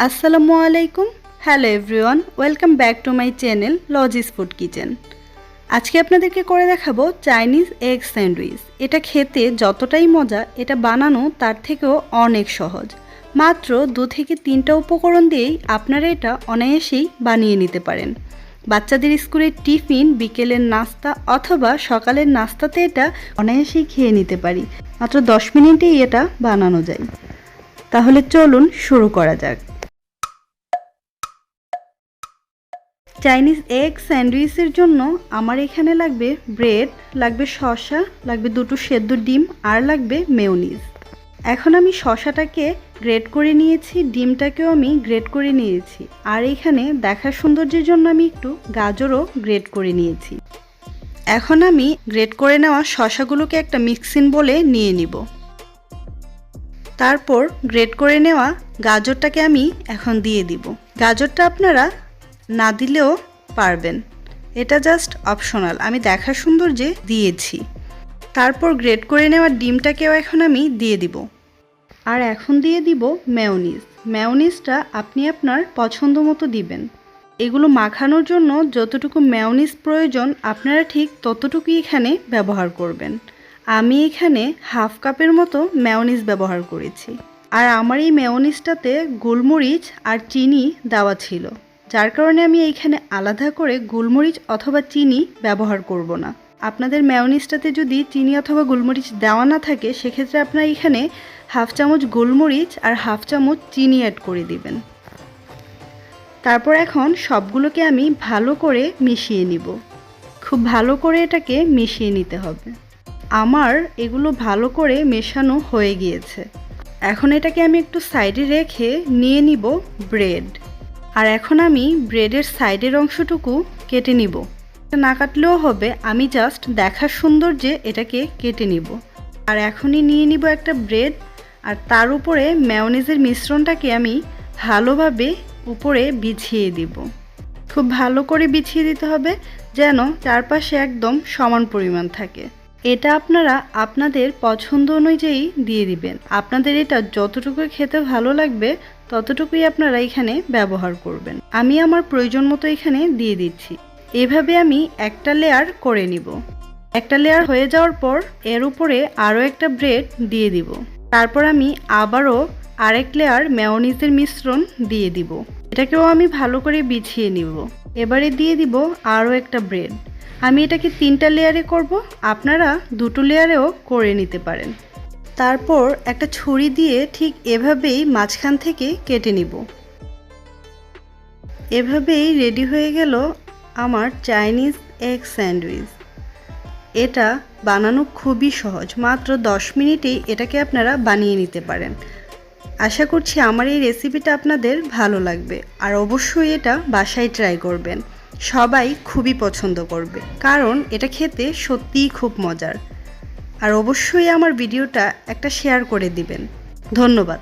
আসসালামু আলাইকুম। Hello everyone, welcome back to my channel Lazeez food kitchen. আজকে আপনাদেরকে করে দেখাবো চাইনিজ এগ স্যান্ডউইচ। এটা খেতে যতটাই মজা, এটা বানানো তার থেকেও অনেক সহজ। মাত্র 2 থেকে 3টা উপকরণ দিয়েই আপনারা এটা অনায়াসেই বানিয়ে নিতে পারেন। বাচ্চাদের স্কুলের টিফিন, বিকেলের নাস্তা অথবা সকালের নাস্তাতে এটা অনায়াসেই খেয়ে নিতে পারি। মাত্র 10 মিনিটেই এটা বানানো যায়। তাহলে চলুন শুরু করা যাক। চাইনিজ এগ স্যান্ডউইচের জন্য আমার এখানে লাগবে ব্রেড, লাগবে শসা, লাগবে 2টো সেদ্ধ ডিম আর লাগবে মেয়োনিজ। এখন আমি শসাটাকে গ্রেট করে নিয়েছি, ডিমটাকেও আমি গ্রেট করে নিয়েছি, আর এখানে দেখার সৌন্দর্যের জন্য আমি একটু গাজরও গ্রেট করে নিয়েছি। এখন আমি গ্রেট করে নেওয়া শসাগুলোকে একটা মিক্সিং বোলে নিয়ে নিব। তারপর গ্রেট করে নেওয়া গাজরটাকে আমি এখন দিয়ে দিব। গাজরটা আপনারা না দিলেও পারবেন, এটা জাস্ট অপশনাল, আমি দেখার সৌন্দর্যে দিয়েছি। তারপর গ্রেট করে নেওয়া ডিমটাকেও এখন আমি দিয়ে দিব। আর এখন দিয়ে দিব মেয়োনিজ। মেয়োনিজটা আপনি আপনার পছন্দ মতো দিবেন। এগুলো মাখানোর জন্য যতটুকু মেয়োনিজ প্রয়োজন আপনারা ঠিক ততটুকুই এখানে ব্যবহার করবেন। আমি এখানে হাফ কাপের মতো মেয়োনিজ ব্যবহার করেছি। আর আমার এই মেয়োনিজটাতে গোলমরিচ আর চিনি দেওয়া ছিল, যার কারণে আমি এইখানে আলাদা করে গোলমরিচ অথবা চিনি ব্যবহার করব না। আপনাদের মেয়োনিজটাতে যদি চিনি অথবা গোলমরিচ দেওয়া না থাকে, সেক্ষেত্রে আপনারা এখানে হাফ চামচ গোলমরিচ আর হাফ চামচ চিনি অ্যাড করে দিবেন। তারপর এখন সবগুলোকে আমি ভালো করে মিশিয়ে নিব। খুব ভালো করে এটাকে মিশিয়ে নিতে হবে। আমার এগুলো ভালো করে মেশানো হয়ে গিয়েছে। এখন এটাকে আমি একটু সাইডে রেখে নিয়ে নিব ব্রেড। আর এখন আমি ব্রেডের সাইডের অংশটুকু কেটে নিব। না কাটলেও হবে, আমি জাস্ট দেখার সৌন্দর্যে এটাকে কেটে নিব। আর এখনই নিয়ে নিব একটা ব্রেড, আর তার উপরে মেয়োনিজের মিশ্রণটাকে আমি ভালোভাবে উপরে বিছিয়ে দিব। খুব ভালো করে বিছিয়ে দিতে হবে যেন চারপাশে একদম সমান পরিমাণ থাকে। এটা আপনারা আপনাদের পছন্দ অনুযায়ী দিয়ে দিবেন। আপনাদের এটা যতটুকু খেতে ভালো লাগবে ততটুকুই আপনারা এখানে ব্যবহার করবেন। আমি আমার প্রয়োজন মতো এখানে দিয়ে দিচ্ছি। এভাবে আমি একটা লেয়ার করে নিব। একটা লেয়ার হয়ে যাওয়ার পর এর উপরে আরও একটা ব্রেড দিয়ে দিব। তারপর আমি আবারও আরেক লেয়ার মেয়োনিজের মিশ্রণ দিয়ে দিব। এটাকেও আমি ভালো করে বিছিয়ে নিব। এবারে দিয়ে দিব আরও একটা ব্রেড। আমি এটাকে 3টা লেয়ারে করব, আপনারা 2টো লেয়ারেও করে নিতে পারেন। তারপর একটা ছুরি দিয়ে ঠিক এভাবেই মাঝখান থেকে কেটে নিব। এভাবেই রেডি হয়ে গেল আমার চাইনিজ এগ স্যান্ডউইচ। এটা বানানো খুবই সহজ, মাত্র 10 মিনিটেই এটাকে আপনারা বানিয়ে নিতে পারেন। আশা করছি আমার এই রেসিপিটা আপনাদের ভালো লাগবে, আর অবশ্যই এটা বাসায় ট্রাই করবেন। সবাই খুবই পছন্দ করবে, কারণ এটা খেতে সত্যিই খুব মজার। আর অবশ্যই আমার ভিডিওটা একটা শেয়ার করে দিবেন। ধন্যবাদ।